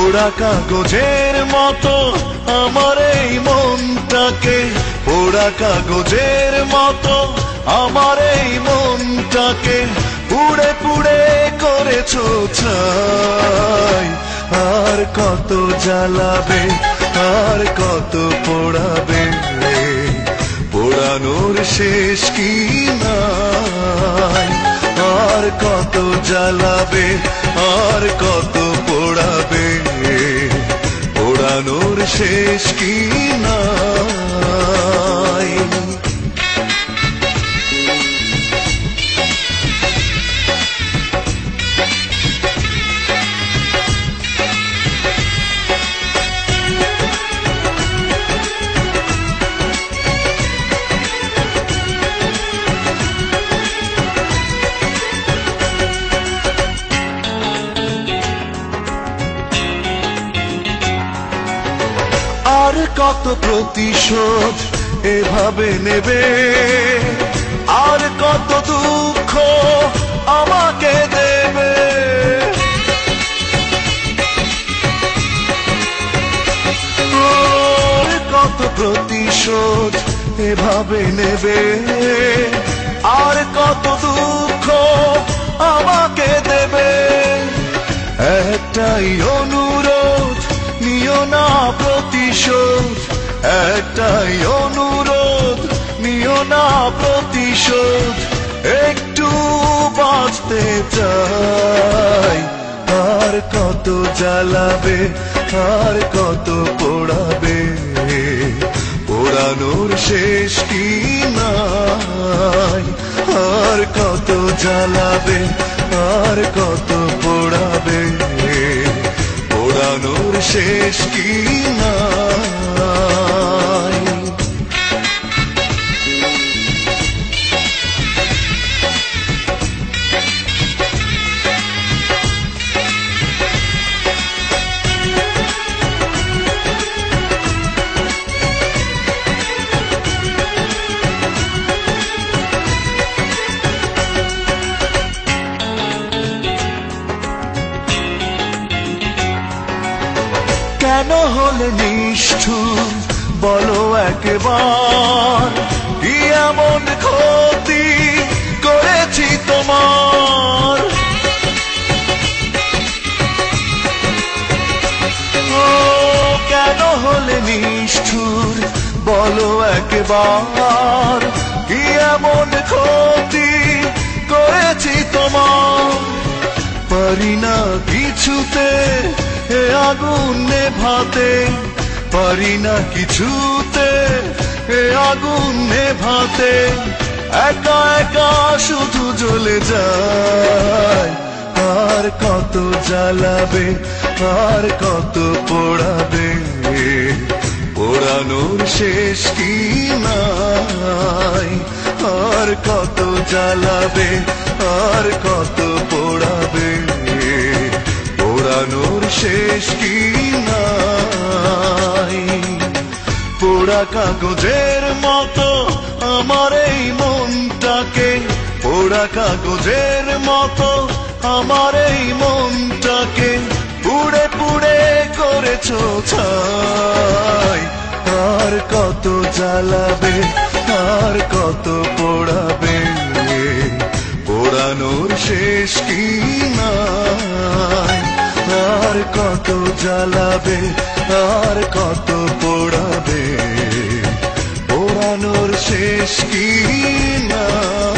পোড়া কাগজের মতো আমার এই মনটাকে, পোড়া কাগজের মতো আমার এই মনটাকে পুড়ে পুড়ে করেছো ছাই। আর কত জ্বালাবে, আর কত পোড়াবে, পোড়ানোর শেষ কি নাই। আর কত জ্বালাবে, আর কত পোড়াবে, পোড়ানোর শেষ কি নাই। আর কত প্রতিশোধ এভাবে নেবে, আর কত দুঃখ আমাকে দেবে। আর কত প্রতিশোধ এভাবে নেবে, আর কত দুঃখ আমাকে দেবে। একটাই অনুরোধ, নিও না প্রতিশোধ, একটাই অনুরোধ, নিও না প্রতিশোধ। একটু বাঁচতে চাই। আর কত জ্বালাবে, আর কত পোড়াবে, পোড়ানোর শেষ কি নাই। আর কত জ্বালাবে, আর কত পোড়াবে, পোড়ানোর শেষ কি নাই। কেন হলে নিষ্ঠুর বলো একবার, কি এমন ক্ষতি করেছি তোমার। ও কেন হলে নিষ্ঠুর বলো একবার, কি এমন ক্ষতি করেছি তোমার। পারি না কিছুতে এ আগুন নেভাতে, পারি না কিছুতে এ আগুন নেভাতে। একা একা শুধু জ্বলে যায়। আর কত জ্বালাবে, আর কত পোড়াবে, পোড়ানোর শেষ কি নাই। আর কত জ্বালাবে, আর কত পোড়াবে, পোড়ানোর শেষ কি নাই। পোড়া কাগজের মতো আমার এই মনটাকে, পোড়া কাগজের মতো আমার এই মনটাকে পুড়ে পুড়ে করেছো ছাই। আর কত জ্বালাবে, আর কত পোড়াবে, পোড়ানোর শেষ কি নাই। আর কত জ্বালাবে, আর কত পোড়াবে, পোড়ানোর শেষ কি নাই।